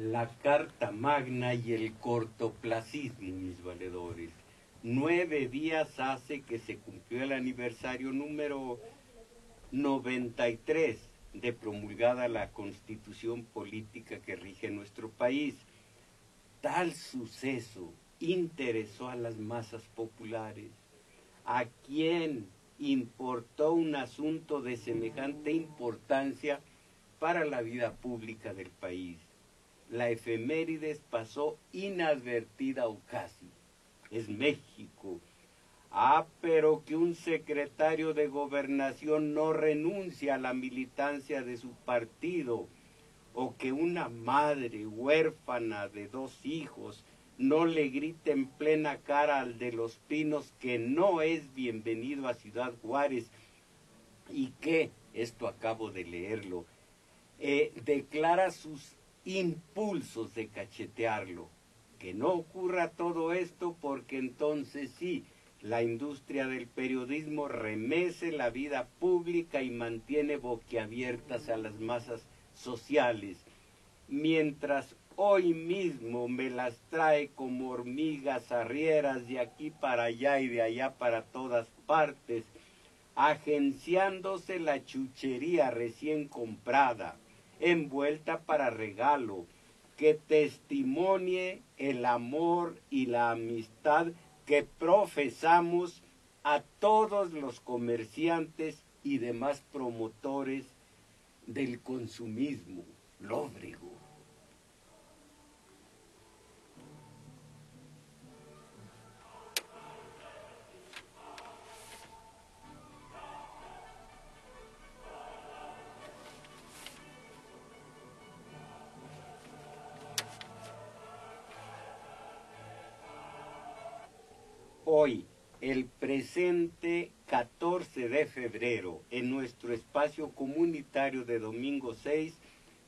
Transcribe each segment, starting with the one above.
la Carta Magna y el cortoplacismo, mis valedores. 9 días hace que se cumplió el aniversario número 93 de promulgada la Constitución política que rige nuestro país. Tal suceso interesó a las masas populares. ¿A quién importó un asunto de semejante importancia para la vida pública del país? La efemérides pasó inadvertida o casi. Es México. Pero que un secretario de gobernación no renuncia a la militancia de su partido, o que una madre huérfana de 2 hijos no le grite en plena cara al de Los Pinos que no es bienvenido a Ciudad Juárez, y que, esto acabo de leerlo, declara sus impulsos de cachetearlo. Que no ocurra todo esto, porque entonces sí, la industria del periodismo remece la vida pública y mantiene boquiabiertas a las masas sociales, mientras hoy mismo me las trae como hormigas arrieras de aquí para allá y de allá para todas partes, agenciándose la chuchería recién comprada, envuelta para regalo, que testimonie el amor y la amistad que profesamos a todos los comerciantes y demás promotores del consumismo lóbrego. Hoy, el presente 14 de febrero, en nuestro espacio comunitario de domingo 6,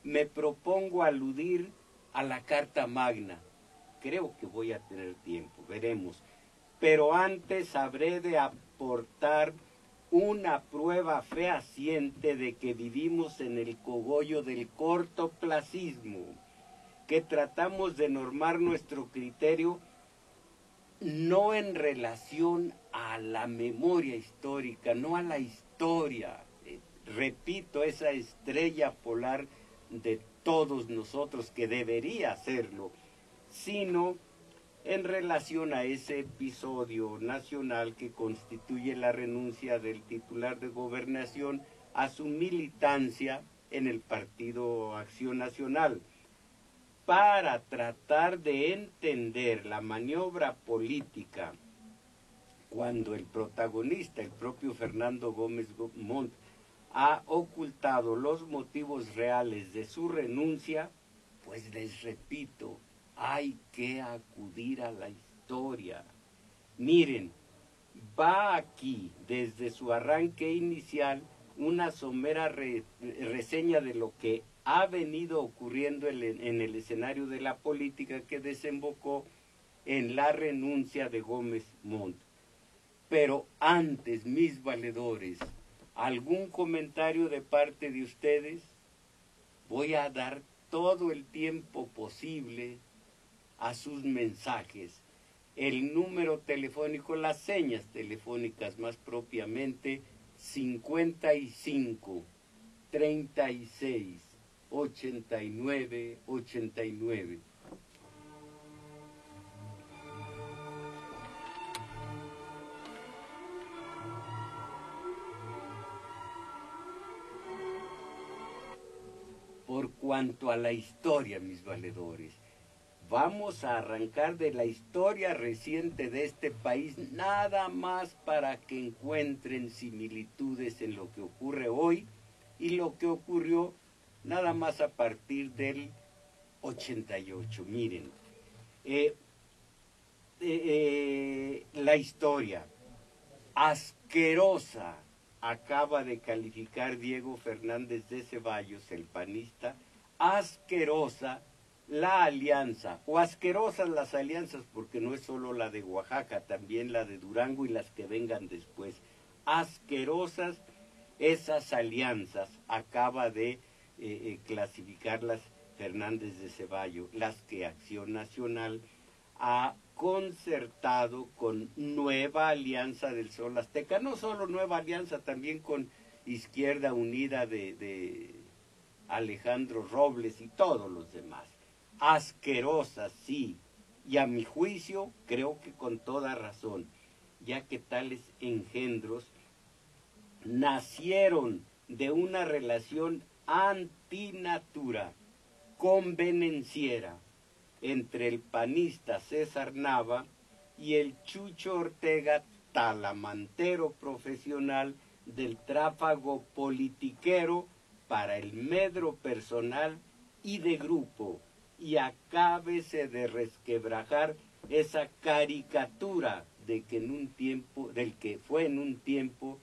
me propongo aludir a la Carta Magna. Creo que voy a tener tiempo, veremos. Pero antes habré de aportar una prueba fehaciente de que vivimos en el cogollo del cortoplacismo, que tratamos de normar nuestro criterio no en relación a la memoria histórica, no a la historia, repito, esa estrella polar de todos nosotros que debería hacerlo, sino en relación a ese episodio nacional que constituye la renuncia del titular de gobernación a su militancia en el Partido Acción Nacional, para tratar de entender la maniobra política cuando el protagonista, el propio Fernando Gómez Montt, ha ocultado los motivos reales de su renuncia. Pues les repito, hay que acudir a la historia. Miren, va aquí, desde su arranque inicial, una somera reseña de lo que ha venido ocurriendo en el escenario de la política que desembocó en la renuncia de Gómez Montt. Pero antes, mis valedores, ¿algún comentario de parte de ustedes? Voy a dar todo el tiempo posible a sus mensajes. El número telefónico, las señas telefónicas más propiamente, 55 36 89 89. Por cuanto a la historia, mis valedores, vamos a arrancar de la historia reciente de este país, nada más para que encuentren similitudes en lo que ocurre hoy y lo que ocurrió nada más a partir del 88. Miren, la historia asquerosa acaba de calificar Diego Fernández de Ceballos, el panista, asquerosa la alianza, o asquerosas las alianzas, porque no es solo la de Oaxaca, también la de Durango y las que vengan después. Asquerosas esas alianzas, acaba de clasificarlas Fernández de Ceballos, las que Acción Nacional ha concertado con Nueva Alianza del Sol Azteca, no solo Nueva Alianza, también con Izquierda Unida de Alejandro Robles y todos los demás. Asquerosas, sí, y a mi juicio creo que con toda razón, ya que tales engendros nacieron de una relación antinatura, convenenciera, entre el panista César Nava y el Chucho Ortega, talamantero profesional del tráfago politiquero para el medro personal y de grupo, y acábese de resquebrajar esa caricatura de que en un tiempo, del que fue en un tiempo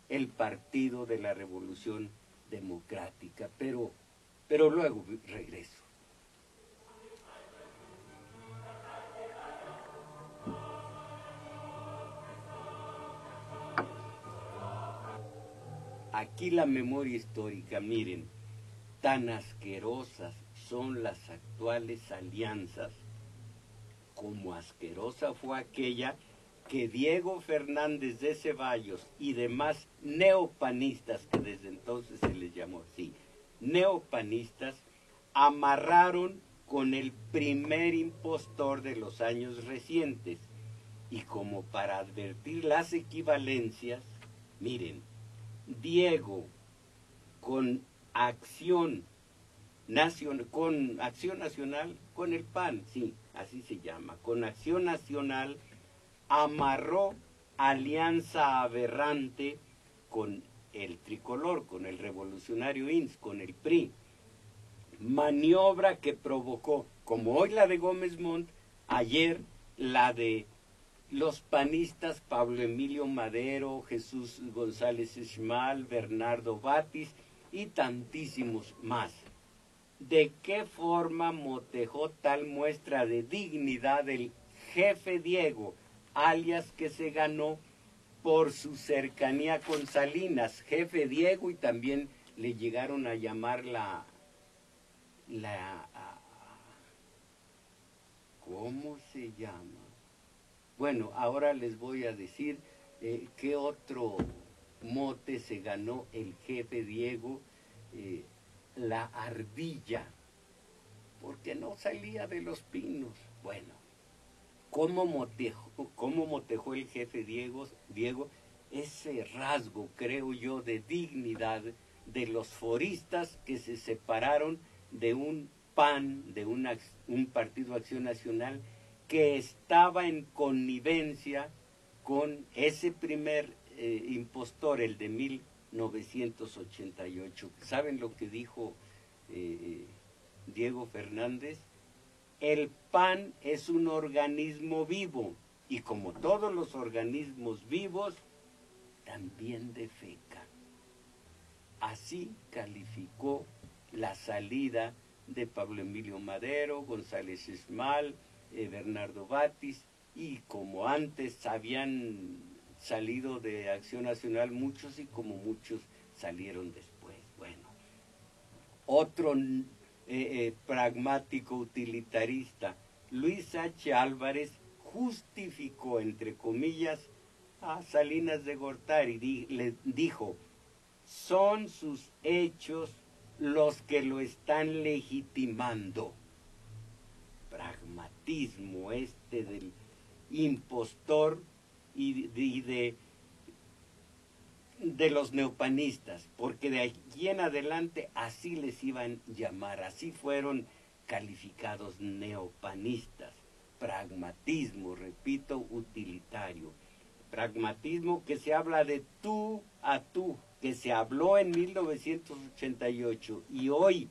el Partido de la Revolución Democrática. Pero luego regreso. Aquí la memoria histórica, miren, tan asquerosas son las actuales alianzas, como asquerosa fue aquella que Diego Fernández de Ceballos y demás neopanistas, que desde entonces se les llamó así, neopanistas, amarraron con el primer impostor de los años recientes. Y como para advertir las equivalencias, miren, Diego con Acción Nacional, con el PAN, sí, así se llama, con Acción Nacional, amarró alianza aberrante con el tricolor, con el revolucionario INS, con el PRI. Maniobra que provocó, como hoy la de Gómez Montt, ayer la de los panistas Pablo Emilio Madero, Jesús González Schmal, Bernardo Batis y tantísimos más. ¿De qué forma motejó tal muestra de dignidad el jefe Diego, alias que se ganó por su cercanía con Salinas, jefe Diego, y también le llegaron a llamar ¿cómo se llama? Bueno, ahora les voy a decir qué otro mote se ganó el jefe Diego, la ardilla, porque no salía de los pinos. Bueno, ¿cómo motejó el jefe Diego ese rasgo, creo yo, de dignidad de los foristas que se separaron de un PAN, de un Partido Acción Nacional, que estaba en connivencia con ese primer impostor, el de 1988. ¿Saben lo que dijo Diego Fernández? El PAN es un organismo vivo y como todos los organismos vivos, también defeca. Así calificó la salida de Pablo Emilio Madero, González Schmal, Bernardo Batis, y como antes habían salido de Acción Nacional muchos y como muchos salieron después. Bueno, otro pragmático utilitarista, Luis H. Álvarez, justificó, entre comillas, a Salinas de Gortari, le dijo, son sus hechos los que lo están legitimando. Pragmatismo del impostor y de los neopanistas, porque de aquí en adelante así les iban a llamar, así fueron calificados, neopanistas. Pragmatismo, repito, utilitario. Pragmatismo que se habla de tú a tú, que se habló en 1988 y hoy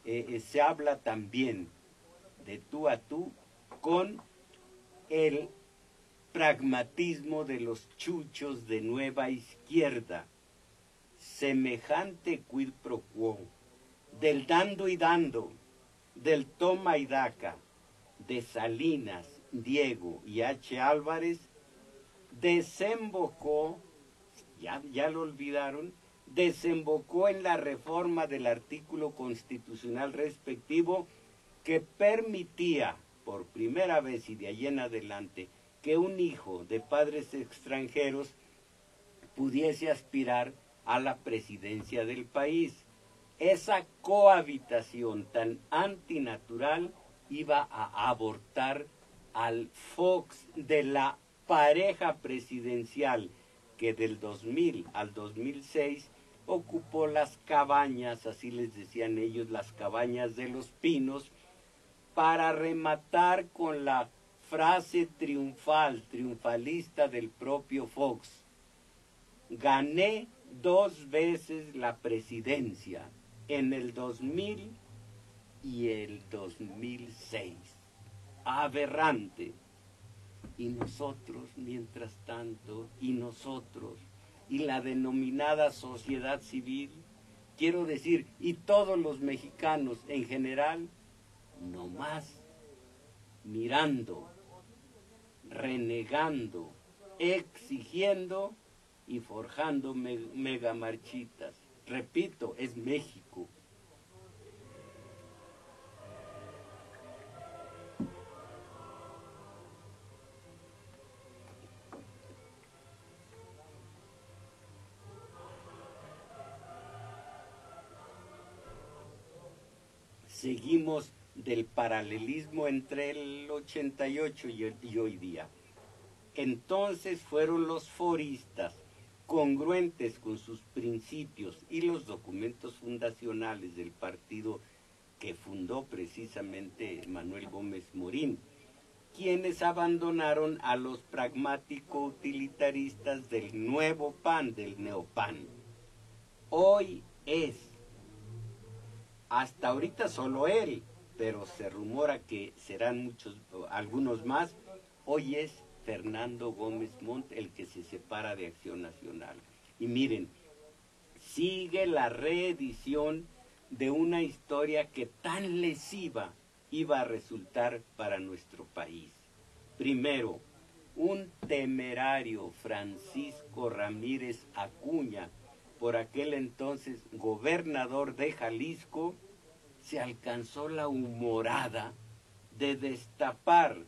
se habla también de tú a tú con el pragmatismo de los chuchos de Nueva Izquierda. Semejante quid pro quo del dando y dando, del toma y daca, de Salinas, Diego y H. Álvarez, desembocó, ya lo olvidaron, desembocó en la reforma del artículo constitucional respectivo que permitía por primera vez y de ahí en adelante que un hijo de padres extranjeros pudiese aspirar a la presidencia del país. Esa cohabitación tan antinatural iba a abortar al Fox de la pareja presidencial que del 2000 al 2006 ocupó las cabañas, así les decían ellos, las cabañas de los Pinos, para rematar con la frase triunfalista del propio Fox: gané 2 veces la presidencia, en el 2000 y el 2006. Aberrante. Y nosotros, mientras tanto, y la denominada sociedad civil, quiero decir, y todos los mexicanos en general, nomás mirando, renegando, exigiendo y forjando megamarchitas. Repito, es México. Seguimos del paralelismo entre el 88 y hoy día. Entonces fueron los foristas, congruentes con sus principios y los documentos fundacionales del partido que fundó precisamente Manuel Gómez Morín, quienes abandonaron a los pragmático-utilitaristas del nuevo PAN, del neopan. Hoy es, hasta ahorita solo él, pero se rumora que serán muchos, algunos más. Hoy es Fernando Gómez Montt el que se separa de Acción Nacional. Y miren, sigue la reedición de una historia que tan lesiva iba a resultar para nuestro país. Primero, un temerario Francisco Ramírez Acuña, por aquel entonces gobernador de Jalisco, se alcanzó la humorada de destapar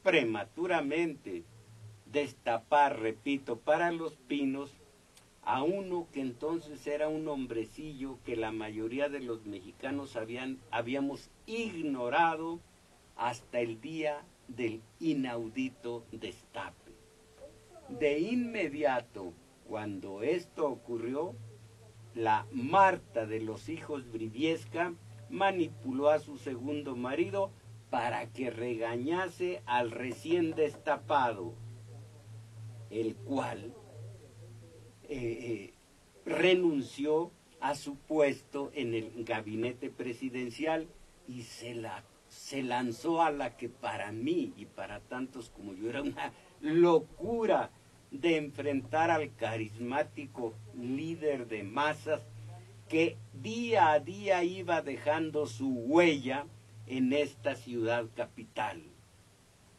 prematuramente, repito, para los Pinos, a uno que entonces era un hombrecillo que la mayoría de los mexicanos habíamos ignorado hasta el día del inaudito destape. De inmediato, cuando esto ocurrió, la Marta de los hijos Briviesca manipuló a su segundo marido para que regañase al recién destapado, el cual renunció a su puesto en el gabinete presidencial y se lanzó a la que para mí y para tantos como yo era una locura de enfrentar al carismático líder de masas que día a día iba dejando su huella en esta ciudad capital.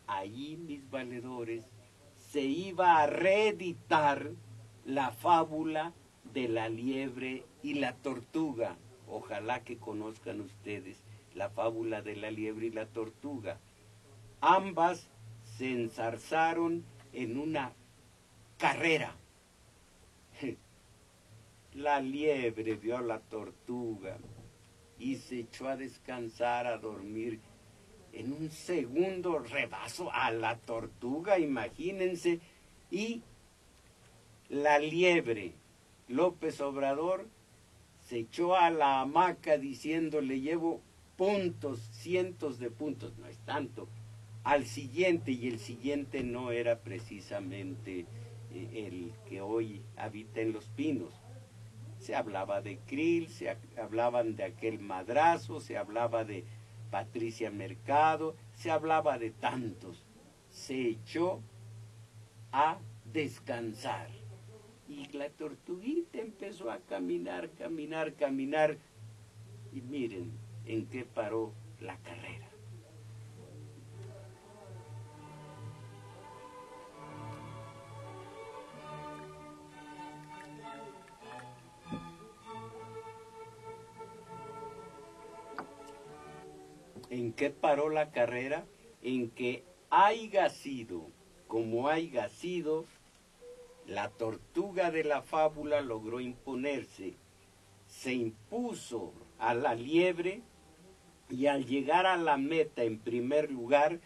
Allí, mis valedores, se iba a reeditar la fábula de la liebre y la tortuga. Ojalá que conozcan ustedes la fábula de la liebre y la tortuga. Ambas se enzarzaron en una carrera. La liebre vio a la tortuga y se echó a descansar, a dormir. En un segundo rebasó a la tortuga, imagínense, y la liebre, López Obrador, se echó a la hamaca diciendo: le llevo puntos, cientos de puntos, no es tanto, al siguiente, y el siguiente no era precisamente el que hoy habita en Los Pinos. Se hablaba de Krill, se hablaban de aquel madrazo, se hablaba de Patricia Mercado, se hablaba de tantos. Se echó a descansar. Y la tortuguita empezó a caminar, y miren en qué paró la carrera. ¿En qué paró la carrera? En que haya sido como haya sido, la tortuga de la fábula logró imponerse, se impuso a la liebre y al llegar a la meta en primer lugar,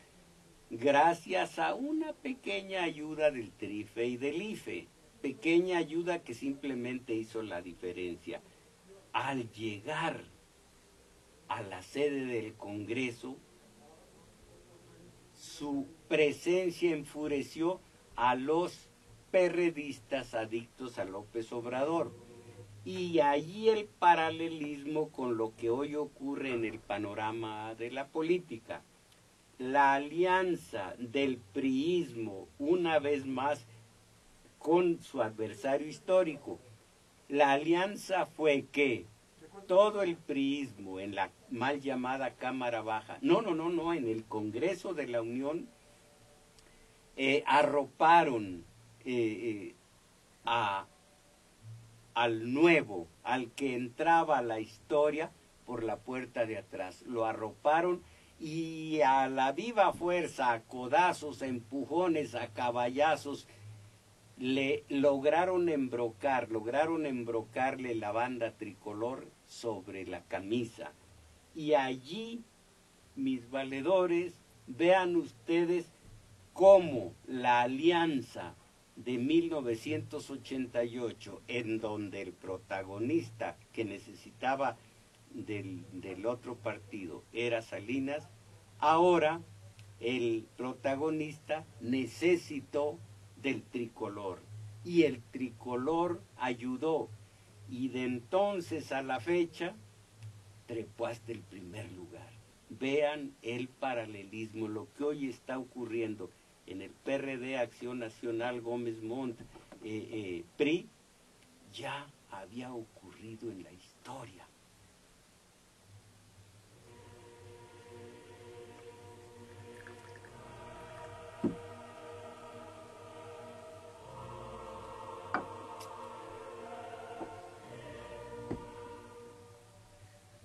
gracias a una pequeña ayuda del TRIFE y del IFE, pequeña ayuda que simplemente hizo la diferencia. Al llegar a la sede del Congreso, su presencia enfureció a los perredistas adictos a López Obrador. Y allí el paralelismo con lo que hoy ocurre en el panorama de la política. La alianza del priismo, una vez más, con su adversario histórico. La alianza fue que todo el priismo en la mal llamada Cámara Baja, no, en el Congreso de la Unión, arroparon al nuevo, al que entraba a la historia por la puerta de atrás. Lo arroparon y a la viva fuerza, a codazos, a empujones, a caballazos, le lograron embrocarle la banda tricolor sobre la camisa. Y allí, mis valedores, vean ustedes cómo la alianza de 1988, en donde el protagonista que necesitaba del otro partido era Salinas, ahora el protagonista necesitó del tricolor y el tricolor ayudó, y de entonces a la fecha trepó hasta el primer lugar. Vean el paralelismo, lo que hoy está ocurriendo en el PRD, Acción Nacional, Gómez Montt, PRI, ya había ocurrido en la historia.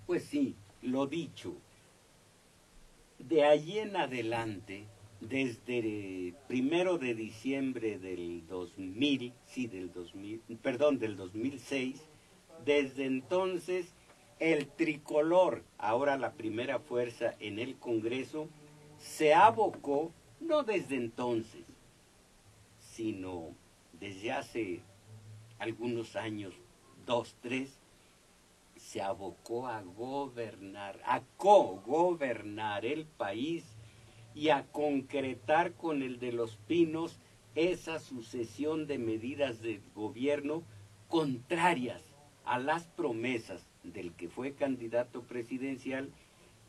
Pues sí, lo dicho, de allí en adelante, desde el 1 de diciembre del 2000, del 2006, desde entonces el tricolor, ahora la primera fuerza en el Congreso, se abocó, no desde entonces, sino desde hace algunos años, 2, 3, se abocó a gobernar, a co-gobernar el país y a concretar con el de Los Pinos esa sucesión de medidas de gobierno contrarias a las promesas del que fue candidato presidencial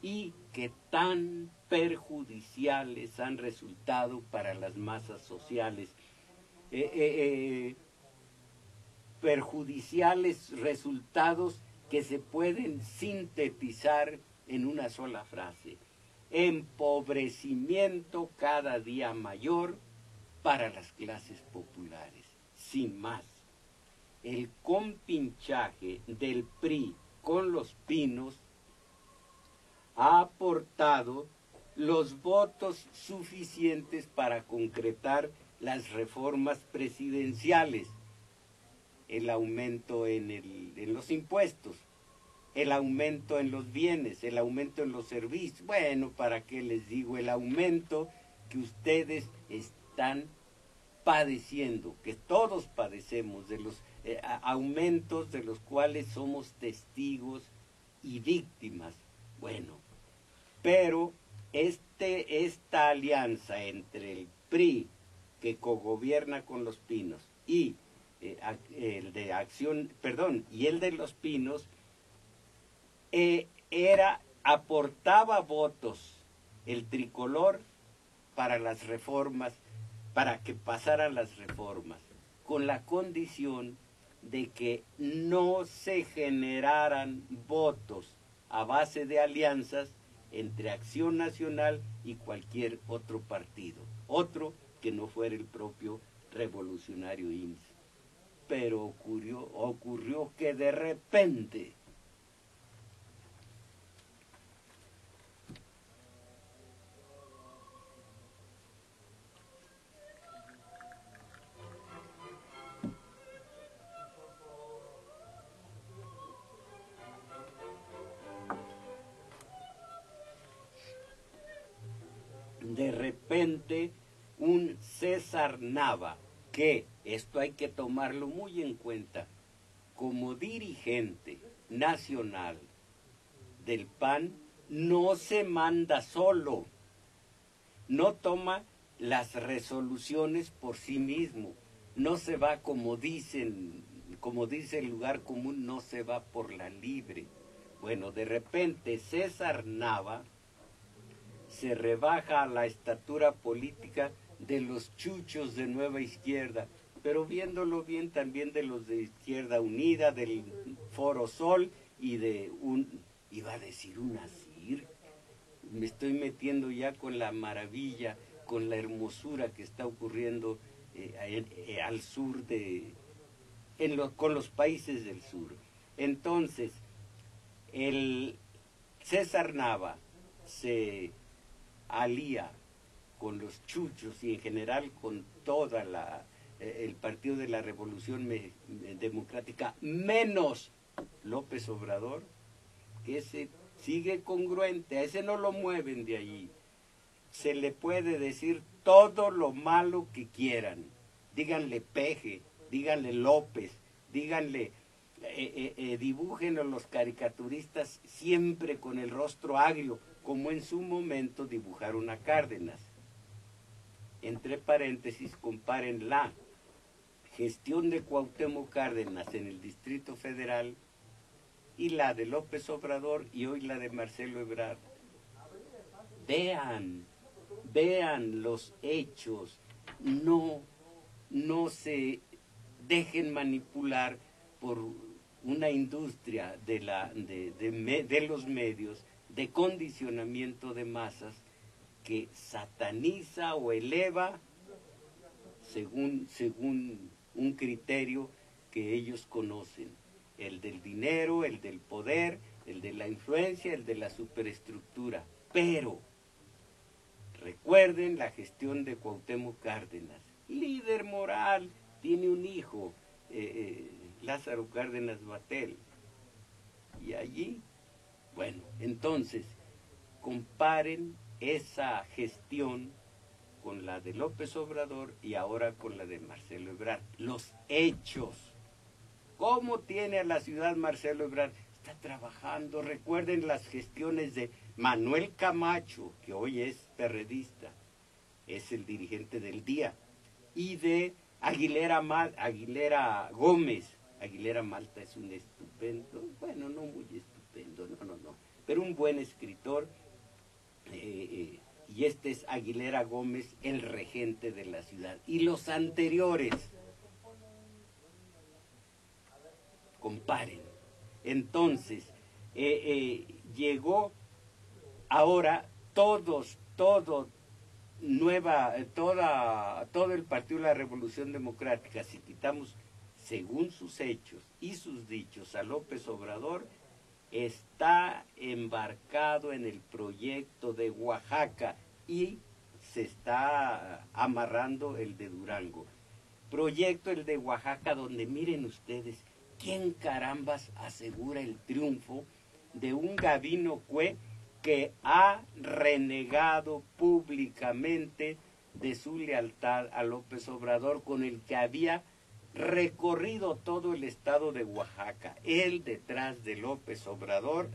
y que tan perjudiciales han resultado para las masas sociales. Perjudiciales resultados que se pueden sintetizar en una sola frase: empobrecimiento cada día mayor para las clases populares. Sin más, el compinchaje del PRI con Los Pinos ha aportado los votos suficientes para concretar las reformas presidenciales, el aumento en los impuestos, el aumento en los bienes, el aumento en los servicios. Bueno, ¿para qué les digo? El aumento que ustedes están padeciendo, que todos padecemos, de los aumentos de los cuales somos testigos y víctimas. Bueno, pero esta alianza entre el PRI, que cogobierna con Los Pinos, y el de Acción, y el de Los Pinos, aportaba votos, el tricolor, para las reformas, para que pasaran las reformas, con la condición de que no se generaran votos a base de alianzas entre Acción Nacional y cualquier otro partido, otro que no fuera el propio Revolucionario IMSS. Pero ocurrió que de repente repente un César Nava, que esto hay que tomarlo muy en cuenta, como dirigente nacional del PAN, no se manda solo, no toma las resoluciones por sí mismo, no se va como dicen, como dice el lugar común, no se va por la libre. Bueno, de repente César Nava se rebaja a la estatura política de los chuchos de Nueva Izquierda, pero viéndolo bien también de los de Izquierda Unida, del Foro Sol y de iba a decir un ASIR, me estoy metiendo ya con la maravilla, con la hermosura que está ocurriendo al sur con los países del sur. Entonces, el César Nava se alía con los chuchos y en general con toda el Partido de la Revolución Democrática, menos López Obrador, que ese sigue congruente, a ese no lo mueven de allí. Se le puede decir todo lo malo que quieran, díganle Peje, díganle López, díganle, dibújenlo los caricaturistas siempre con el rostro agrio, como en su momento dibujaron a Cárdenas. Entre paréntesis, comparen la gestión de Cuauhtémoc Cárdenas en el Distrito Federal y la de López Obrador y hoy la de Marcelo Ebrard. Vean los hechos, no se dejen manipular por una industria de los medios de condicionamiento de masas que sataniza o eleva según un criterio que ellos conocen, el del dinero, el del poder, el de la influencia, el de la superestructura. Pero recuerden la gestión de Cuauhtémoc Cárdenas, líder moral, tiene un hijo, Lázaro Cárdenas Batel, y allí, bueno, entonces comparen esa gestión con la de López Obrador y ahora con la de Marcelo Ebrard. Los hechos. ¿Cómo tiene a la ciudad Marcelo Ebrard? Está trabajando. Recuerden las gestiones de Manuel Camacho, que hoy es perredista, es el dirigente del Día, y de Aguilera Gómez. Aguilera Malta es un estupendo, bueno, no muy estupendo, no, pero un buen escritor. Y este es Aguilera Gómez, el regente de la ciudad. Y los anteriores, comparen. Entonces, llegó ahora todo el Partido de la Revolución Democrática, si quitamos, según sus hechos y sus dichos, a López Obrador, está embarcado en el proyecto de Oaxaca y se está amarrando el de Durango. Proyecto el de Oaxaca, donde miren ustedes, ¿quién carambas asegura el triunfo de un Gabino Cue que ha renegado públicamente de su lealtad a López Obrador, con el que había recorrido todo el estado de Oaxaca, él detrás de López Obrador,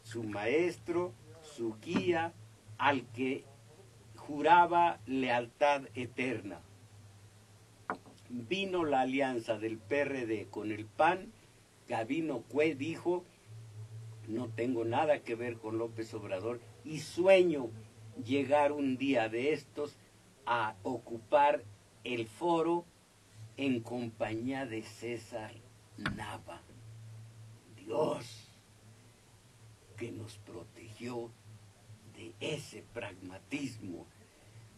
su maestro, su guía, al que juraba lealtad eterna? Vino la alianza del PRD con el PAN, Gabino Cue dijo, no tengo nada que ver con López Obrador y sueño llegar un día de estos a ocupar el foro en compañía de César Nava. Dios, que nos protegió de ese pragmatismo,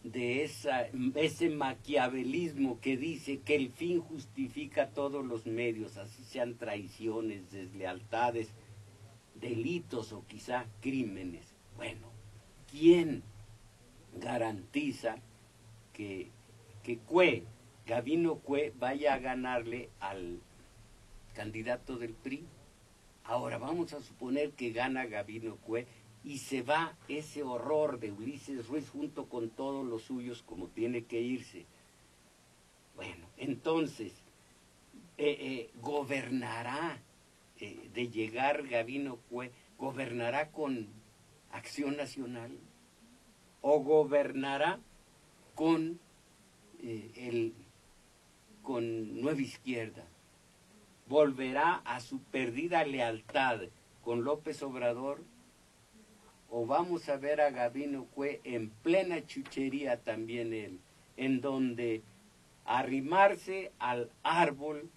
de ese maquiavelismo que dice que el fin justifica todos los medios, así sean traiciones, deslealtades, delitos o quizá crímenes. Bueno, ¿quién garantiza que Gabino Cue vaya a ganarle al candidato del PRI? Ahora vamos a suponer que gana Gabino Cue y se va ese horror de Ulises Ruiz junto con todos los suyos como tiene que irse. Bueno, entonces, gobernará, de llegar Gabino Cue, gobernará con Acción Nacional o gobernará con, con Nueva Izquierda. Volverá a su perdida lealtad con López Obrador, o vamos a ver a Gabino Cue en plena chuchería también él, en donde arrimarse al árbol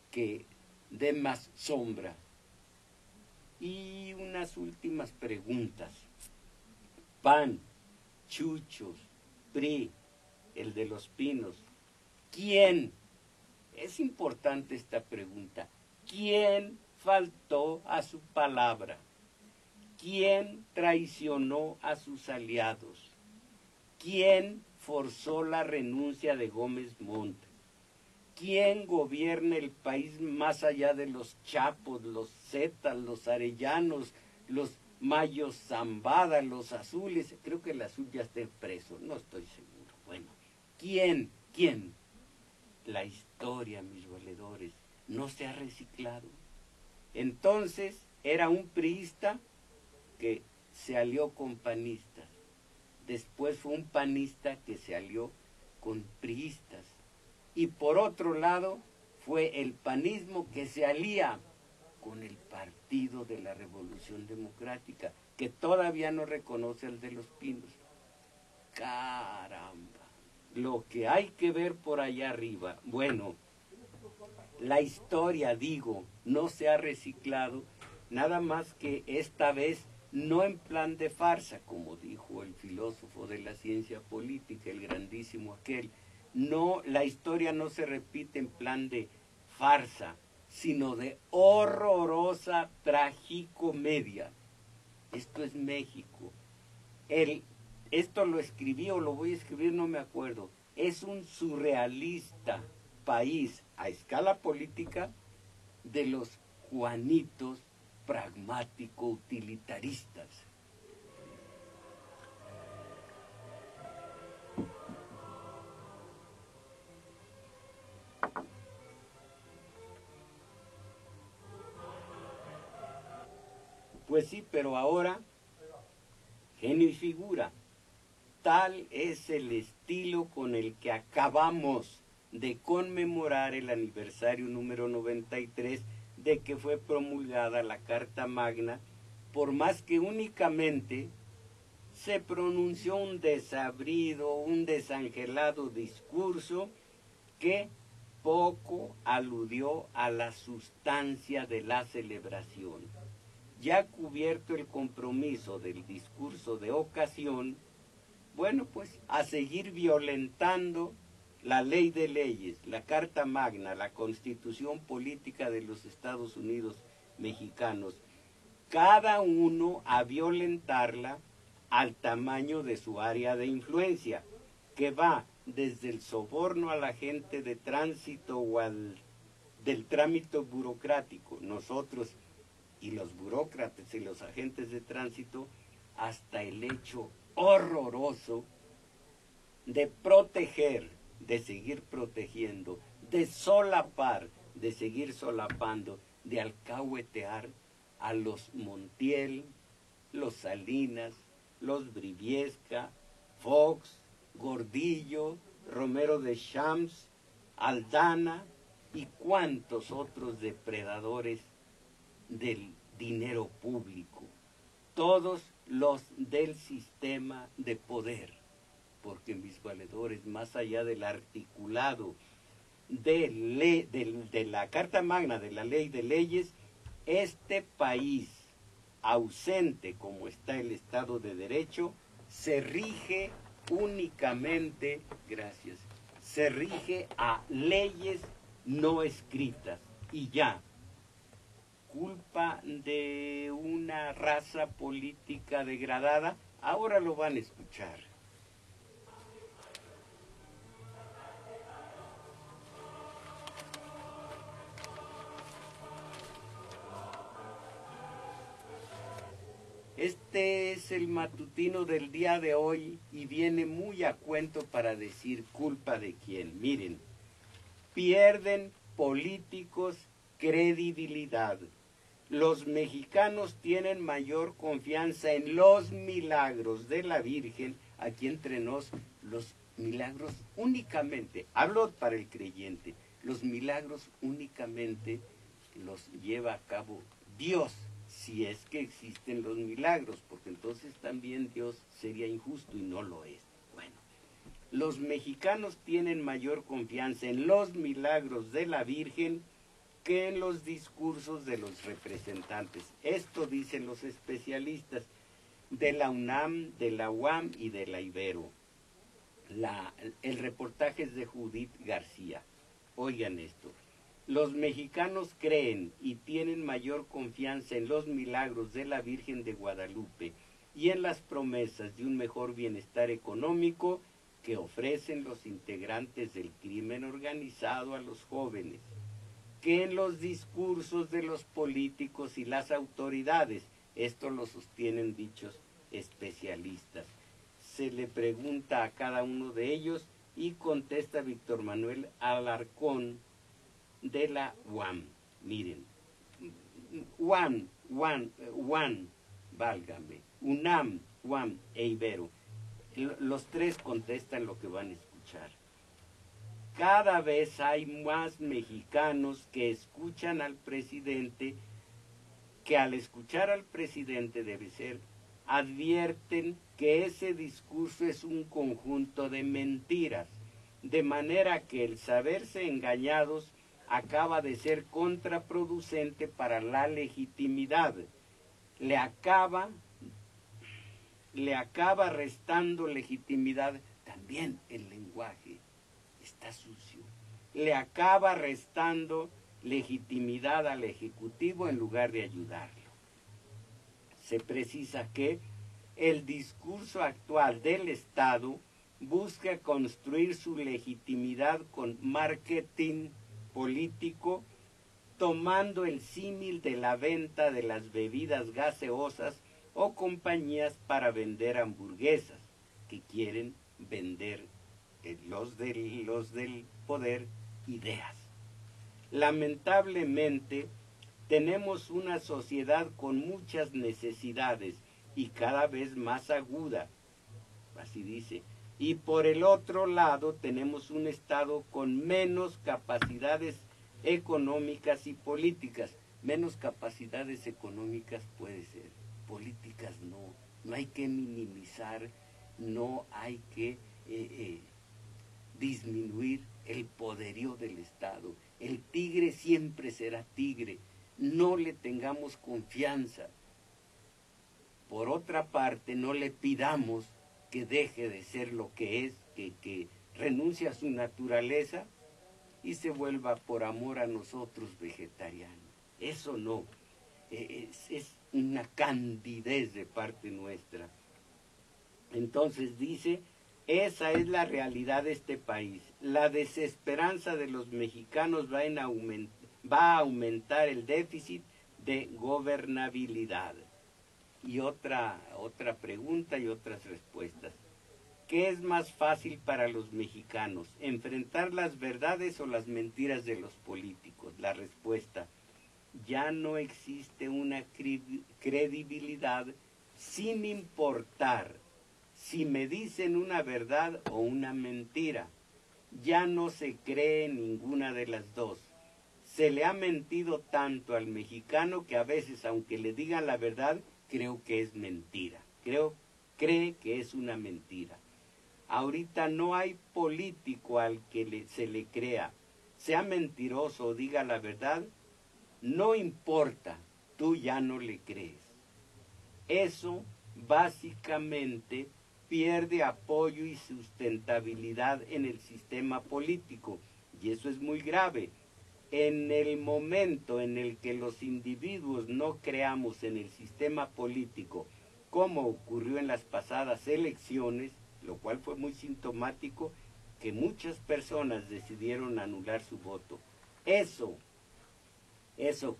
que dé más sombra. Y unas últimas preguntas. PAN, Chuchos, PRI, el de los Pinos. ¿Quién? Es importante esta pregunta. ¿Quién faltó a su palabra? ¿Quién traicionó a sus aliados? ¿Quién forzó la renuncia de Gómez Montt? ¿Quién gobierna el país más allá de los Chapos, los Zetas, los Arellanos, los Mayos Zambada, los Azules? Creo que el Azul ya está preso, no estoy seguro. Bueno, ¿quién? ¿Quién? La historia, mis valedores, no se ha reciclado. Entonces, era un priista que se alió con panistas. Después fue un panista que se alió con priistas. Y por otro lado, fue el panismo que se alía con el Partido de la Revolución Democrática, que todavía no reconoce al de los Pinos. Caramba, lo que hay que ver por allá arriba. Bueno, la historia, digo, no se ha reciclado, nada más que esta vez no en plan de farsa, como dijo el filósofo de la ciencia política, el grandísimo aquel. No, la historia no se repite en plan de farsa, sino de horrorosa tragicomedia. Esto es México. Esto lo escribí o lo voy a escribir, no me acuerdo. Es un surrealista país a escala política de los Juanitos pragmático-utilitaristas. Pues sí, pero ahora, genio y figura. Tal es el estilo con el que acabamos de conmemorar el aniversario número 93 de que fue promulgada la Carta Magna, por más que únicamente se pronunció un desabrido, un desangelado discurso que poco aludió a la sustancia de la celebración. Ya cubierto el compromiso del discurso de ocasión, bueno, pues a seguir violentando la ley de leyes, la Carta Magna, la Constitución Política de los Estados Unidos Mexicanos, cada uno a violentarla al tamaño de su área de influencia, que va desde el soborno a la gente de tránsito o del trámite burocrático, nosotros y los burócratas y los agentes de tránsito, hasta el hecho horroroso de proteger, de seguir protegiendo, de solapar, de seguir solapando, de alcahuetear a los Montiel, los Salinas, los Briviesca, Fox, Gordillo, Romero de Champs, Aldana y cuantos otros depredadores del dinero público, todos los del sistema de poder, porque mis valedores, más allá del articulado de la Carta Magna, de la ley de leyes, este país, ausente como está el Estado de Derecho, se rige únicamente, gracias, se rige a leyes no escritas y ya. Culpa de una raza política degradada, ahora lo van a escuchar. Este es el matutino del día de hoy y viene muy a cuento para decir culpa de quién. Miren, pierden políticos credibilidad. Los mexicanos tienen mayor confianza en los milagros de la Virgen, aquí entre nos, los milagros únicamente, hablo para el creyente, los milagros únicamente los lleva a cabo Dios, si es que existen los milagros, porque entonces también Dios sería injusto y no lo es. Bueno, los mexicanos tienen mayor confianza en los milagros de la Virgen que en los discursos de los representantes. Esto dicen los especialistas de la UNAM, de la UAM y de la Ibero. El reportaje es de Judith García. Oigan esto. Los mexicanos creen y tienen mayor confianza en los milagros de la Virgen de Guadalupe y en las promesas de un mejor bienestar económico que ofrecen los integrantes del crimen organizado a los jóvenes, que en los discursos de los políticos y las autoridades. Esto lo sostienen dichos especialistas. Se le pregunta a cada uno de ellos y contesta Víctor Manuel Alarcón de la UAM. Miren, UAM, válgame, UNAM, UAM e Ibero. Los tres contestan lo que van a escuchar. Cada vez hay más mexicanos que escuchan al presidente, que al escuchar al presidente advierten que ese discurso es un conjunto de mentiras, de manera que el saberse engañados acaba de ser contraproducente para la legitimidad. Le acaba restando legitimidad también el lenguaje. Está sucio. Le acaba restando legitimidad al Ejecutivo en lugar de ayudarlo. Se precisa que el discurso actual del Estado busca construir su legitimidad con marketing político, tomando el símil de la venta de las bebidas gaseosas o compañías para vender hamburguesas, que quieren vender los del poder ideas. Lamentablemente, tenemos una sociedad con muchas necesidades y cada vez más aguda, así dice, y por el otro lado tenemos un Estado con menos capacidades económicas y políticas. Menos capacidades económicas puede ser, políticas no. No hay que minimizar, no hay que disminuir el poderío del Estado. El tigre siempre será tigre, no le tengamos confianza. Por otra parte, no le pidamos que deje de ser lo que es, que renuncie a su naturaleza y se vuelva por amor a nosotros vegetariano. Eso no, es una candidez de parte nuestra. Entonces dice, esa es la realidad de este país. La desesperanza de los mexicanos va a aumentar el déficit de gobernabilidad. Y otra pregunta y otras respuestas. ¿Qué es más fácil para los mexicanos? ¿Enfrentar las verdades o las mentiras de los políticos? La respuesta, ya no existe una credibilidad sin importar si me dicen una verdad o una mentira. Ya no se cree ninguna de las dos. Se le ha mentido tanto al mexicano que a veces, aunque le digan la verdad, creo que es mentira. Cree que es una mentira. Ahorita no hay político al que se le crea, sea mentiroso o diga la verdad, no importa, tú ya no le crees. Eso básicamente pierde apoyo y sustentabilidad en el sistema político, y eso es muy grave. En el momento en el que los individuos no creamos en el sistema político, como ocurrió en las pasadas elecciones, lo cual fue muy sintomático, que muchas personas decidieron anular su voto. Eso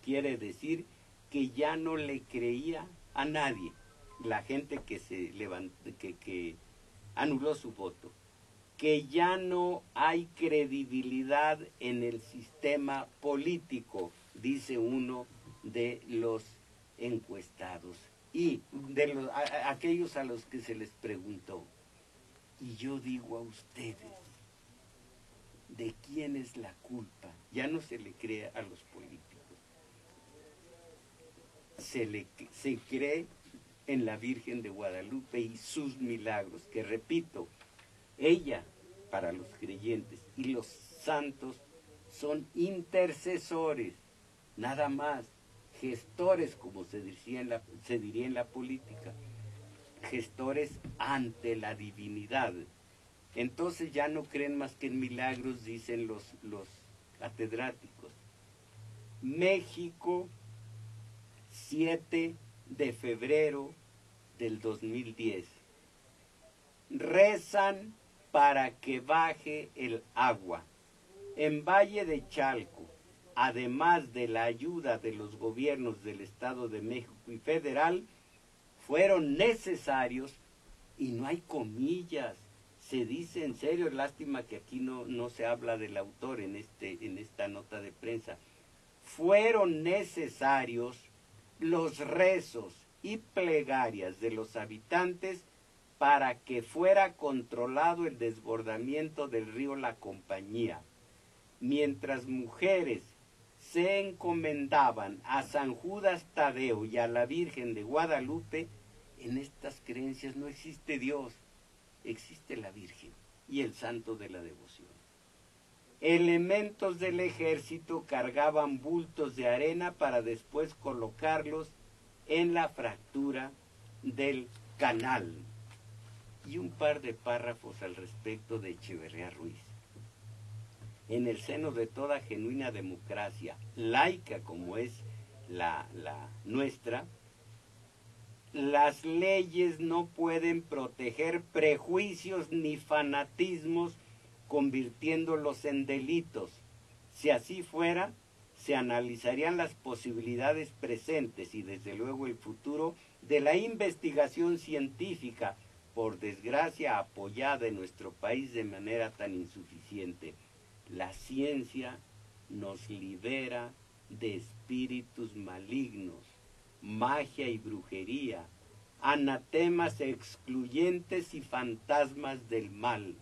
quiere decir que ya no le creía a nadie, la gente que se levantó, que anuló su voto, que ya no hay credibilidad en el sistema político, dice uno de los encuestados y de aquellos a los que se les preguntó. Y yo digo a ustedes, ¿de quién es la culpa? Ya no se le cree a los políticos, se cree en la Virgen de Guadalupe y sus milagros, que repito, ella para los creyentes y los santos son intercesores, nada más, gestores, como se diría en la política, gestores ante la divinidad. Entonces ya no creen más que en milagros, dicen los catedráticos. México, 7 de febrero del 2010. Rezan para que baje el agua. En Valle de Chalco, además de la ayuda de los gobiernos del Estado de México y federal, fueron necesarios, y no hay comillas, se dice en serio, lástima que aquí no se habla del autor en esta nota de prensa, fueron necesarios los rezos y plegarias de los habitantes para que fuera controlado el desbordamiento del río La Compañía, mientras mujeres se encomendaban a San Judas Tadeo y a la Virgen de Guadalupe. En estas creencias no existe Dios, existe la Virgen y el santo de la devoción. Elementos del ejército cargaban bultos de arena para después colocarlos en la fractura del canal. Y un par de párrafos al respecto de Echeverría Ruiz. En el seno de toda genuina democracia laica como es la nuestra, las leyes no pueden proteger prejuicios ni fanatismos convirtiéndolos en delitos. Si así fuera, se analizarían las posibilidades presentes y desde luego el futuro de la investigación científica, por desgracia apoyada en nuestro país de manera tan insuficiente. La ciencia nos libera de espíritus malignos, magia y brujería, anatemas excluyentes y fantasmas del mal.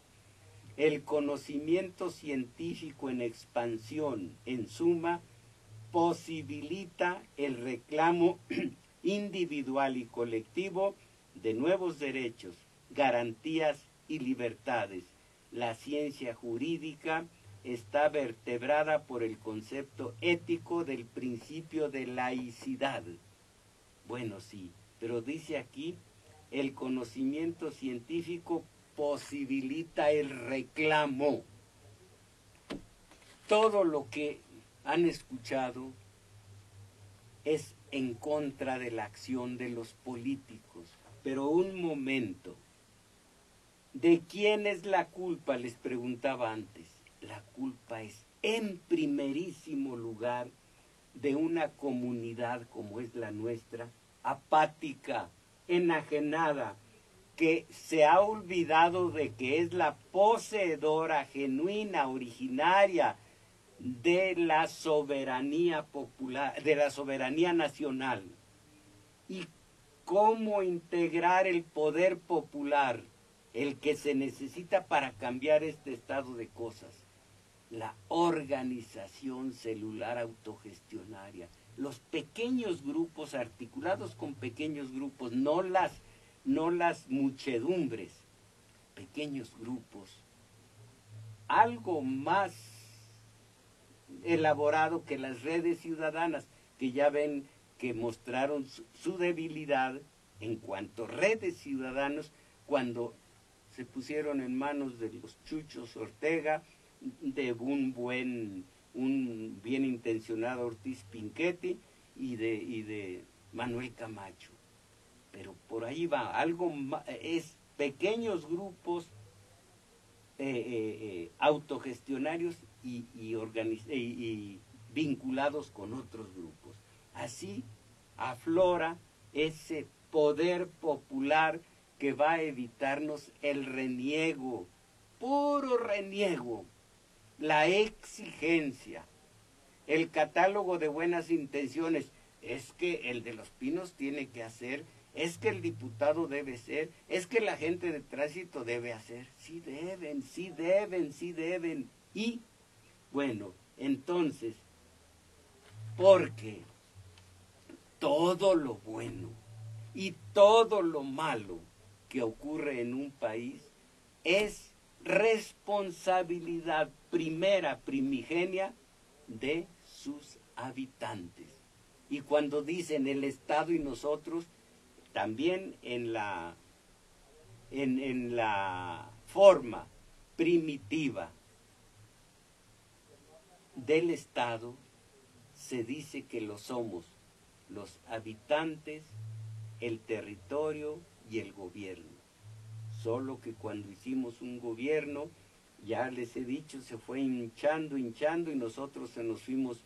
El conocimiento científico en expansión, en suma, posibilita el reclamo individual y colectivo de nuevos derechos, garantías y libertades. La ciencia jurídica está vertebrada por el concepto ético del principio de laicidad. Bueno, sí, pero dice aquí, el conocimiento científico posibilita el reclamo. Todo lo que han escuchado es en contra de la acción de los políticos. Pero un momento, ¿de quién es la culpa? Les preguntaba antes. La culpa es, en primerísimo lugar, de una comunidad como es la nuestra, apática, enajenada, que se ha olvidado de que es la poseedora genuina, originaria de la soberanía popular, de la soberanía nacional. Y cómo integrar el poder popular, el que se necesita para cambiar este estado de cosas. La organización celular autogestionaria, los pequeños grupos articulados con pequeños grupos, no las muchedumbres, pequeños grupos. Algo más elaborado que las redes ciudadanas, que ya ven que mostraron su debilidad en cuanto a redes ciudadanos cuando se pusieron en manos de los Chuchos Ortega, de un bien intencionado Ortiz Pinchetti y de Manuel Camacho. Pero por ahí va, algo más, es pequeños grupos autogestionarios y vinculados con otros grupos. Así aflora ese poder popular que va a evitarnos el reniego, puro reniego, la exigencia, el catálogo de buenas intenciones. Es que el de Los Pinos tiene que hacer, es que el diputado debe ser, es que la gente de tránsito debe hacer. Sí deben, sí deben, sí deben. Y, bueno, entonces, porque todo lo bueno y todo lo malo que ocurre en un país es responsabilidad primera, primigenia, de sus habitantes. Y cuando dicen el Estado y nosotros, también en la forma primitiva del Estado se dice que lo somos los habitantes, el territorio y el gobierno. Solo que cuando hicimos un gobierno, ya les he dicho, se fue hinchando y nosotros se nos fuimos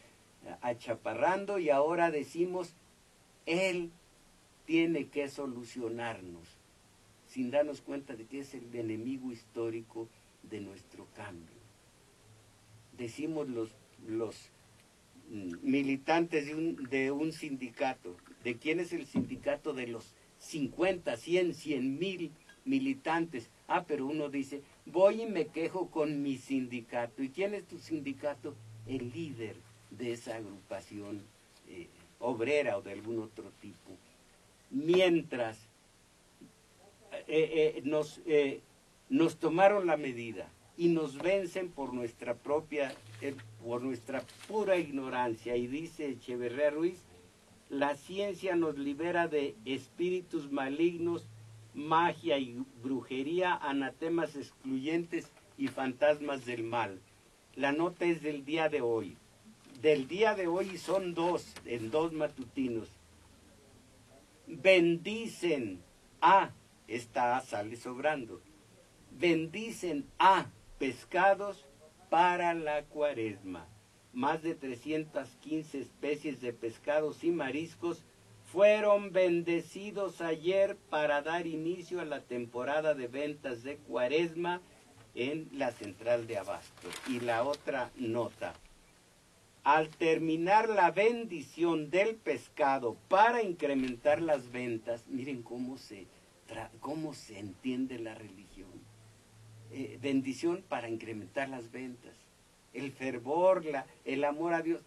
achaparrando y ahora decimos, él tiene que solucionarnos, sin darnos cuenta de que es el enemigo histórico de nuestro cambio. Decimos los militantes de un sindicato. ¿De quién es el sindicato? De los 50, 100 mil militantes. Ah, pero uno dice, voy y me quejo con mi sindicato. ¿Y quién es tu sindicato? El líder de esa agrupación obrera o de algún otro tipo. Mientras nos tomaron la medida y nos vencen por nuestra pura ignorancia. Y dice Echeverría Ruiz, la ciencia nos libera de espíritus malignos, magia y brujería, anatemas excluyentes y fantasmas del mal. La nota es del día de hoy. Del día de hoy son en dos matutinos. Bendicen a, esta A sale sobrando, bendicen a pescados para la cuaresma. Más de 315 especies de pescados y mariscos fueron bendecidos ayer para dar inicio a la temporada de ventas de cuaresma en la central de abasto. Y la otra nota, al terminar la bendición del pescado para incrementar las ventas, miren cómo se entiende la religión. Bendición para incrementar las ventas, el fervor, el amor a Dios.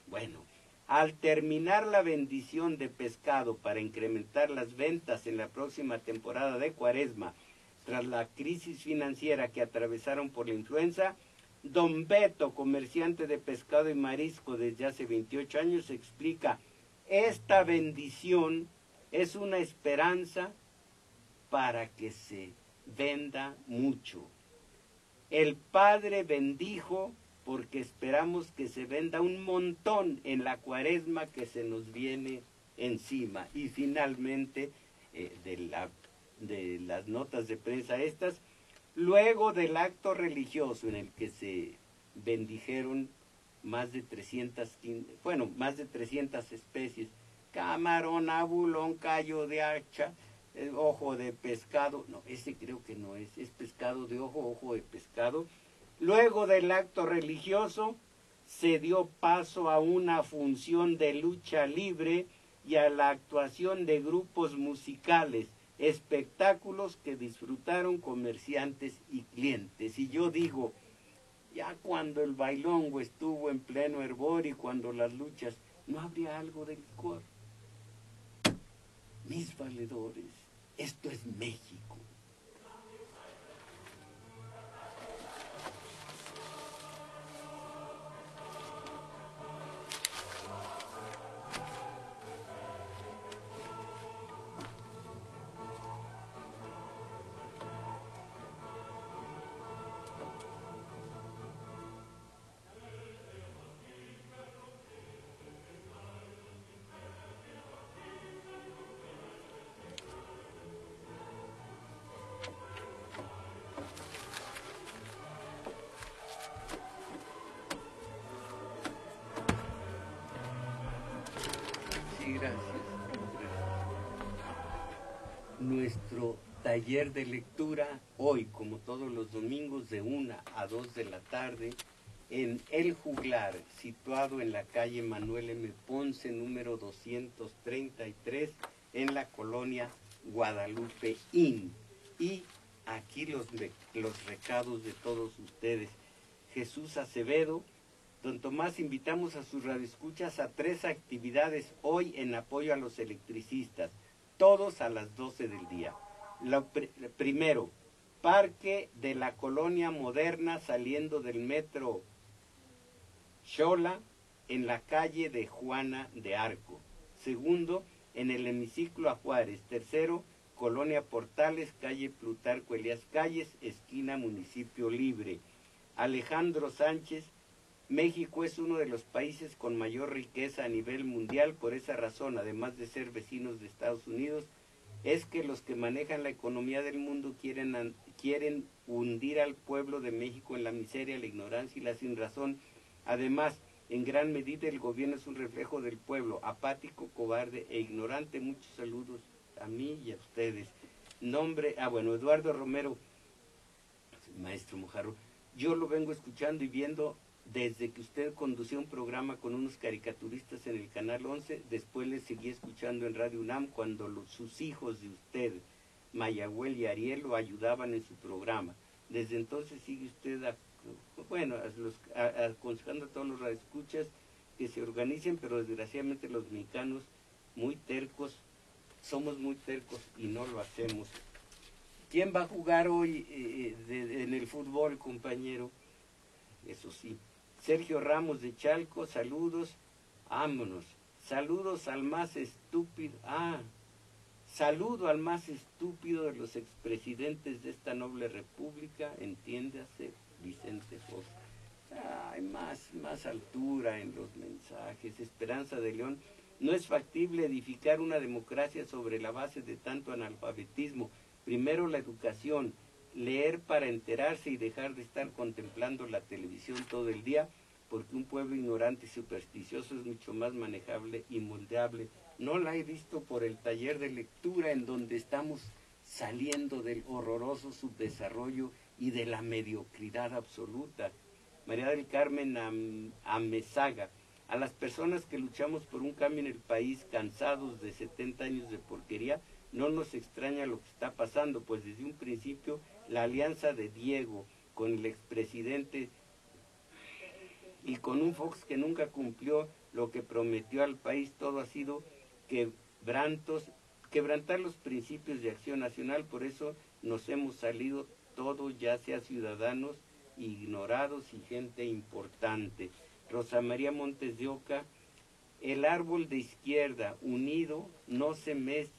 Bueno, al terminar la bendición de pescado para incrementar las ventas en la próxima temporada de cuaresma, tras la crisis financiera que atravesaron por la influenza, don Beto, comerciante de pescado y marisco desde hace 28 años, explica, esta bendición es una esperanza para que se venda mucho. El Padre bendijo porque esperamos que se venda un montón en la cuaresma que se nos viene encima. Y finalmente, de las notas de prensa estas, luego del acto religioso en el que se bendijeron más de 300 especies, camarón, abulón, callo de hacha, ojo de pescado, no, ese creo que no es pescado de ojo de pescado. Luego del acto religioso se dio paso a una función de lucha libre y a la actuación de grupos musicales, espectáculos que disfrutaron comerciantes y clientes. Y yo digo, ya cuando el bailongo estuvo en pleno hervor y cuando las luchas, ¿no habría algo de licor? Mis valedores, esto es México. nuestro taller de lectura hoy, como todos los domingos, de 1 a 2 de la tarde, en El Juglar, situado en la calle Manuel M. Ponce, número 233, en la colonia Guadalupe Inn. Y aquí los recados de todos ustedes. Jesús Acevedo, don Tomás, invitamos a sus radioescuchas a 3 actividades hoy en apoyo a los electricistas, todos a las 12 del día. Primero, Parque de la Colonia Moderna saliendo del metro Xola en la calle de Juana de Arco. Segundo, en el hemiciclo a Juárez. Tercero, Colonia Portales, calle Plutarco Elías Calles, esquina Municipio Libre. Alejandro Sánchez, México es uno de los países con mayor riqueza a nivel mundial. Por esa razón, además de ser vecinos de Estados Unidos, es que los que manejan la economía del mundo quieren hundir al pueblo de México en la miseria, la ignorancia y la sinrazón. Además, en gran medida el gobierno es un reflejo del pueblo, apático, cobarde e ignorante. Muchos saludos a mí y a ustedes. Eduardo Romero, maestro Mojarro, yo lo vengo escuchando y viendo desde que usted conducía un programa con unos caricaturistas en el Canal 11, después le seguí escuchando en Radio UNAM cuando sus hijos de usted, Mayagüel y Ariel, lo ayudaban en su programa. Desde entonces sigue usted aconsejando a todos los radioescuchas que se organicen, pero desgraciadamente los mexicanos muy tercos, somos muy tercos y no lo hacemos. ¿Quién va a jugar hoy en el fútbol, compañero? Eso sí. Sergio Ramos de Chalco, saludos. Vámonos. Saludos al más estúpido. Saludo al más estúpido de los expresidentes de esta noble república, entiéndase, Vicente Fox. Hay más altura en los mensajes. Esperanza de León. No es factible edificar una democracia sobre la base de tanto analfabetismo. Primero la educación, leer para enterarse y dejar de estar contemplando la televisión todo el día, porque un pueblo ignorante y supersticioso es mucho más manejable y moldeable. No la he visto por el taller de lectura en donde estamos saliendo del horroroso subdesarrollo y de la mediocridad absoluta. María del Carmen Amezaga, a las personas que luchamos por un cambio en el país, cansados de 70 años de porquería, no nos extraña lo que está pasando, pues desde un principio la alianza de Diego con el expresidente y con un Fox que nunca cumplió lo que prometió al país, todo ha sido quebrantar los principios de acción nacional. Por eso nos hemos salido todos, ya sea ciudadanos ignorados y gente importante. Rosa María Montes de Oca, el árbol de izquierda unido no se mece.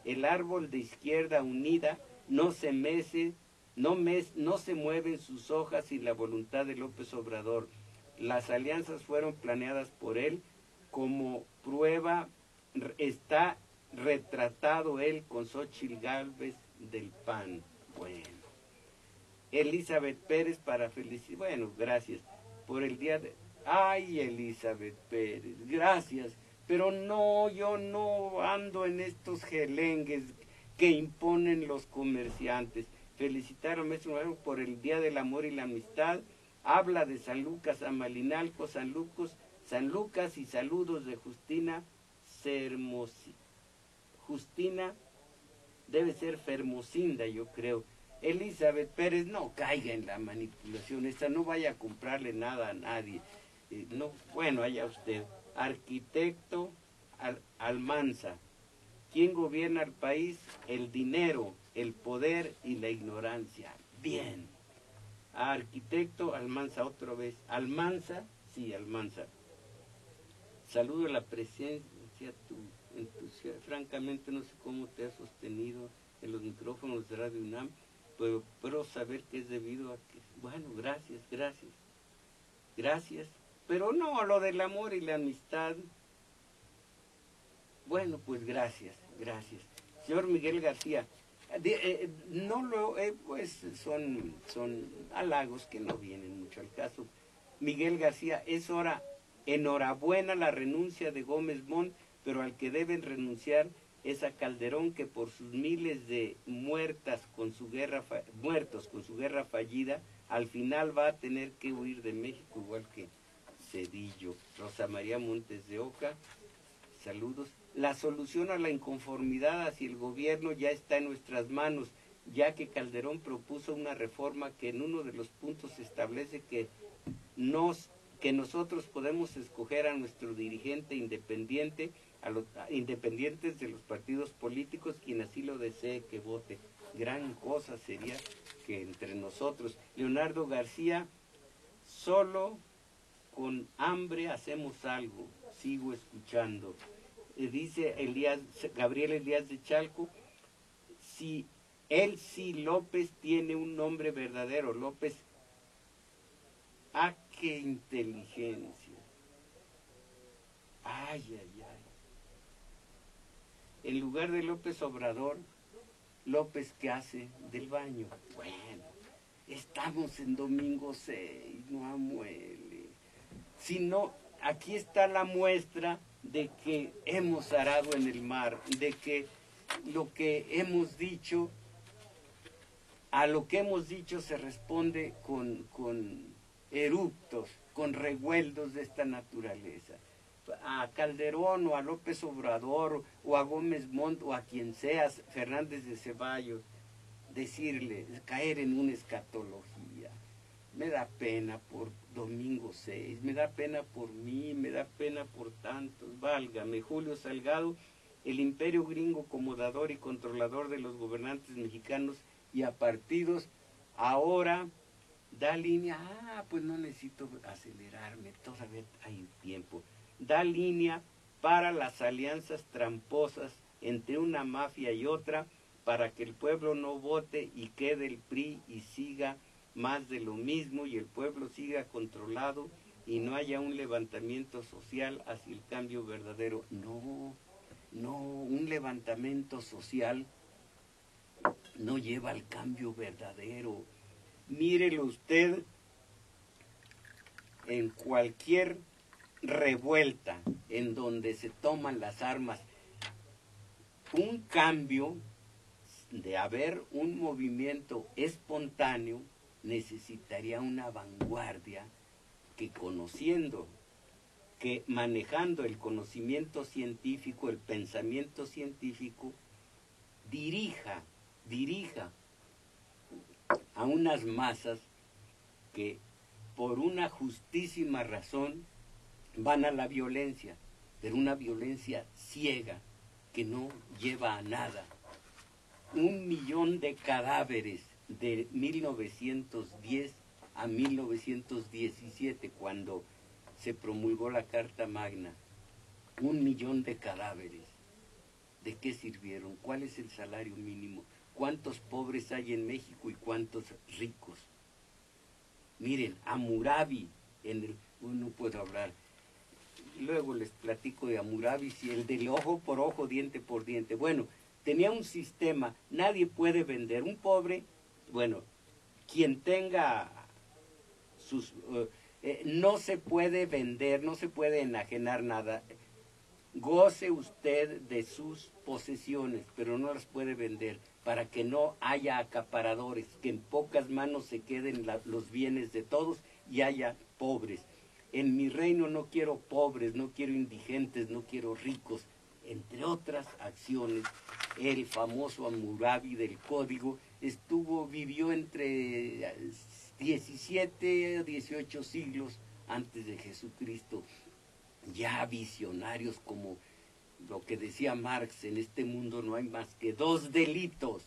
El árbol de izquierda unida no se mece, no se mueven sus hojas sin la voluntad de López Obrador. Las alianzas fueron planeadas por él. Como prueba está retratado él con Xóchitl Gálvez del PAN. Bueno. Elizabeth Pérez para felicitar. Bueno, gracias por el día de... Ay, Elizabeth Pérez, gracias. Pero no, yo no ando en estos gelengues que imponen los comerciantes. Felicitar a Maestro Mojarro por el Día del Amor y la Amistad. Habla de San Lucas, Amalinalco, San Lucas y saludos de Justina Justina debe ser Fermosinda, yo creo. Elizabeth Pérez, no caiga en la manipulación, no vaya a comprarle nada a nadie. No, bueno, allá usted. Arquitecto Almanza, ¿quién gobierna el país? El dinero, el poder y la ignorancia. Bien. Arquitecto Almanza, otra vez. Almanza, sí, Almanza. Saludo a la presencia, francamente no sé cómo te has sostenido en los micrófonos de Radio UNAM, pero saber que es debido a que, bueno, gracias, pero no, lo del amor y la amistad, bueno, pues gracias. Señor Miguel García, pues son halagos que no vienen mucho al caso. Miguel García, es hora, enhorabuena la renuncia de Gómez Mont, pero al que deben renunciar es a Calderón, que por sus miles de muertos con su guerra fallida, al final va a tener que huir de México, igual que Cedillo. Rosa María Montes de Oca, saludos. La solución a la inconformidad hacia el gobierno ya está en nuestras manos, ya que Calderón propuso una reforma que en uno de los puntos establece que nosotros podemos escoger a nuestro dirigente independiente, independientes de los partidos políticos, quien así lo desee que vote. Gran cosa sería que entre nosotros. Leonardo García, solo con hambre hacemos algo. Sigo escuchando. Dice Gabriel Elías de Chalco, si Elsie López tiene un nombre verdadero, López. ¡Ah, qué inteligencia! ¡Ay, ay, ay! En lugar de López Obrador, López, ¿qué hace? Del baño. Bueno, estamos en domingo 6, no amuele. Si no, aquí está la muestra de que hemos arado en el mar, de que lo que hemos dicho, a lo que hemos dicho se responde con eruptos, con revueltos de esta naturaleza. A Calderón o a López Obrador o a Gómez Montt o a quien seas, Fernández de Ceballos, decirle, caer en una escatología. Me da pena por domingo 6, me da pena por mí, me da pena por tantos. Válgame, Julio Salgado, el imperio gringo acomodador y controlador de los gobernantes mexicanos y a partidos, ahora da línea, pues no necesito acelerarme, todavía hay tiempo. Da línea para las alianzas tramposas entre una mafia y otra, para que el pueblo no vote y quede el PRI y siga más de lo mismo y el pueblo siga controlado y no haya un levantamiento social hacia el cambio verdadero. No, un levantamiento social no lleva al cambio verdadero. Mírelo usted en cualquier revuelta en donde se toman las armas. Un cambio, de haber un movimiento espontáneo, necesitaría una vanguardia que conociendo, que manejando el conocimiento científico, el pensamiento científico, dirija a unas masas que por una justísima razón van a la violencia, pero una violencia ciega que no lleva a nada. 1 millón de cadáveres de 1910 a 1917, cuando se promulgó la Carta Magna. 1 millón de cadáveres. ¿De qué sirvieron? ¿Cuál es el salario mínimo? ¿Cuántos pobres hay en México y cuántos ricos? Miren, Hammurabi, no puedo hablar. Luego les platico de Hammurabi, si el del ojo por ojo, diente por diente. Bueno, tenía un sistema, nadie puede vender. Un pobre, bueno, quien tenga no se puede vender, no se puede enajenar nada. Goce usted de sus posesiones, pero no las puede vender, para que no haya acaparadores, que en pocas manos se queden los bienes de todos y haya pobres. En mi reino no quiero pobres, no quiero indigentes, no quiero ricos. Entre otras acciones, el famoso Hammurabi del Código vivió entre 17 a 18 siglos antes de Jesucristo. Ya visionarios, como lo que decía Marx, en este mundo no hay más que 2 delitos,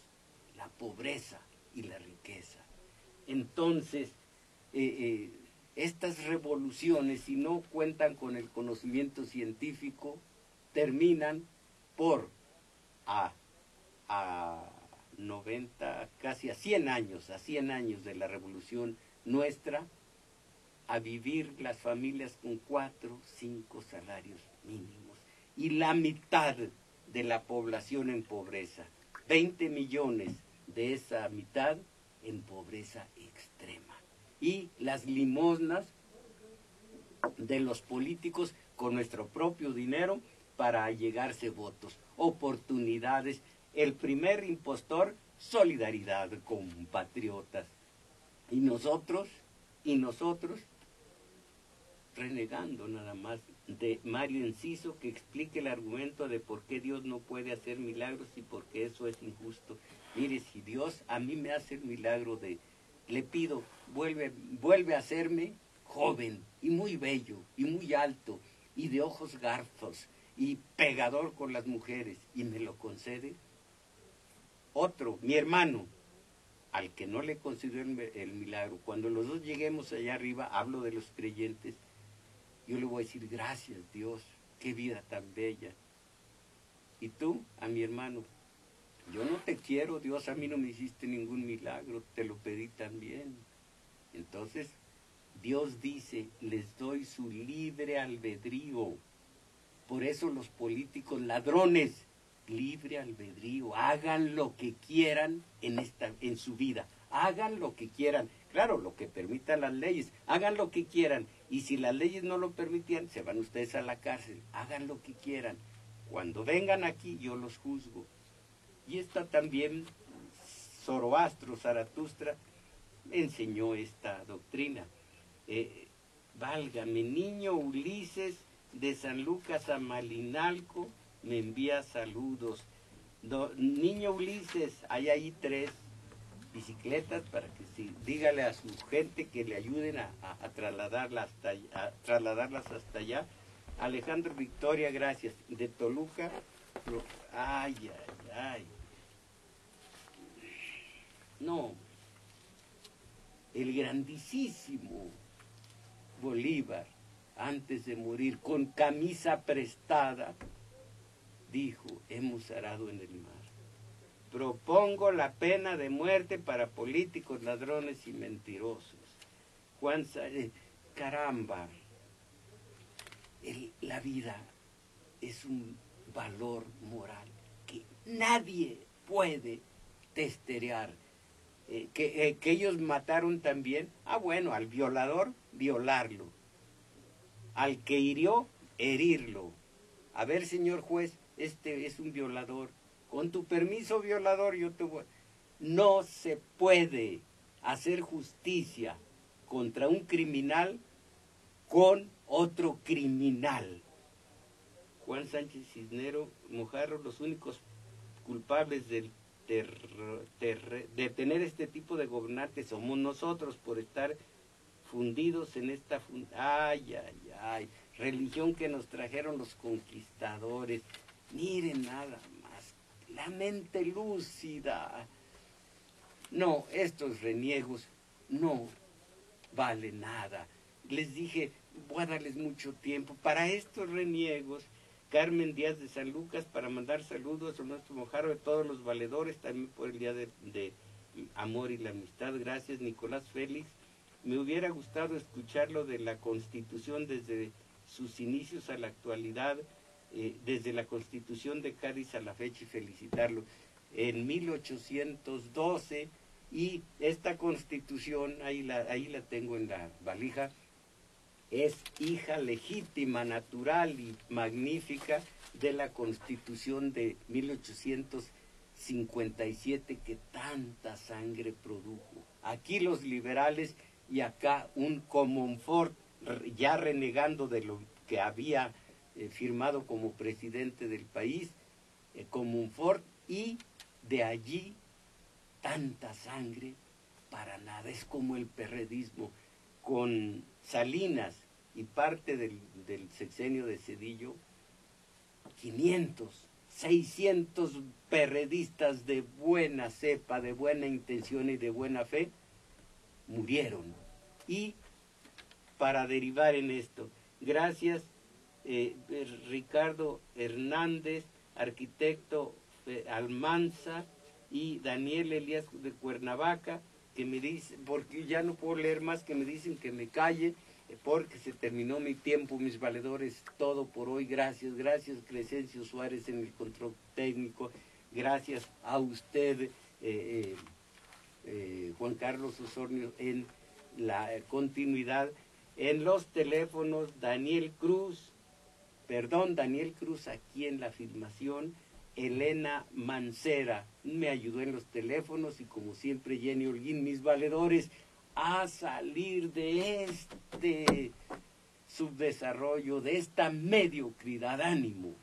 la pobreza y la riqueza. Entonces, estas revoluciones, si no cuentan con el conocimiento científico, terminan por a 90, casi a 100 años de la revolución nuestra, a vivir las familias con 4, 5 salarios mínimos y la mitad de la población en pobreza, 20 millones de esa mitad en pobreza extrema, y las limosnas de los políticos con nuestro propio dinero para allegarse votos, oportunidades. El primer impostor, solidaridad, compatriotas. Y nosotros, renegando nada más de Mario Enciso, que explique el argumento de por qué Dios no puede hacer milagros y por qué eso es injusto. Mire, si Dios a mí me hace el milagro le pido, vuelve a hacerme joven y muy bello y muy alto y de ojos garzos y pegador con las mujeres, y me lo concede. Otro, mi hermano, al que no le concedió el milagro, cuando los dos lleguemos allá arriba, hablo de los creyentes, yo le voy a decir, gracias Dios, qué vida tan bella. Y tú, a mi hermano, yo no te quiero, Dios, a mí no me hiciste ningún milagro, te lo pedí también. Entonces, Dios dice, les doy su libre albedrío. Por eso los políticos ladrones, libre albedrío, hagan lo que quieran en su vida, hagan lo que quieran, claro, lo que permitan las leyes, hagan lo que quieran, y si las leyes no lo permitían, se van ustedes a la cárcel, hagan lo que quieran, cuando vengan aquí yo los juzgo. Y esta también, Zoroastro, Zaratustra, enseñó esta doctrina. Válgame, niño Ulises de San Lucas a Malinalco me envía saludos. Niño Ulises, hay ahí 3 bicicletas para que dígale a su gente que le ayuden a trasladarlas hasta allá. Alejandro Victoria, gracias. De Toluca, ay. No, el grandísimo Bolívar, antes de morir, con camisa prestada, dijo, hemos arado en el mar. Propongo la pena de muerte para políticos, ladrones y mentirosos. Caramba, la vida es un valor moral que nadie puede testerear. Que ellos mataron también, bueno, al violador, violarlo. Al que hirió, herirlo. A ver, señor juez, este es un violador. Con tu permiso, violador, yo te voy. No se puede hacer justicia contra un criminal con otro criminal. Juan Sánchez Cisnero Mojarro, los únicos culpables de tener este tipo de gobernantes somos nosotros por estar fundidos en esta religión que nos trajeron los conquistadores. Miren nada más, la mente lúcida. No, estos reniegos no valen nada. Les dije, voy a darles mucho tiempo para estos reniegos. Carmen Díaz de San Lucas, para mandar saludos a nuestro Mojarro, de todos los valedores, también por el día de amor y la amistad. Gracias, Nicolás Félix. Me hubiera gustado escucharlo de la Constitución desde sus inicios a la actualidad, desde la Constitución de Cádiz a la fecha, y felicitarlo. En 1812, y esta Constitución, ahí la tengo en la valija, es hija legítima, natural y magnífica de la Constitución de 1857 que tanta sangre produjo. Aquí los liberales y acá un Comonfort, ya renegando de lo que había firmado como presidente del país, Comonfort, y de allí tanta sangre para nada. Es como el perredismo con Salinas y parte del sexenio de Zedillo, 500, 600 perredistas de buena cepa, de buena intención y de buena fe, murieron. Y para derivar en esto, gracias Ricardo Hernández, arquitecto Almanza, y Daniel Elías de Cuernavaca, que me dice, porque ya no puedo leer más, que me dicen que me calle, porque se terminó mi tiempo, mis valedores, todo por hoy. Gracias, Crescencio Suárez en el control técnico, gracias a usted, Juan Carlos Osornio, en la continuidad, en los teléfonos, Daniel Cruz, Daniel Cruz aquí en la filmación, Elena Mancera me ayudó en los teléfonos y como siempre Jenny Holguín, mis valedores, a salir de este subdesarrollo, de esta mediocridad. Ánimo.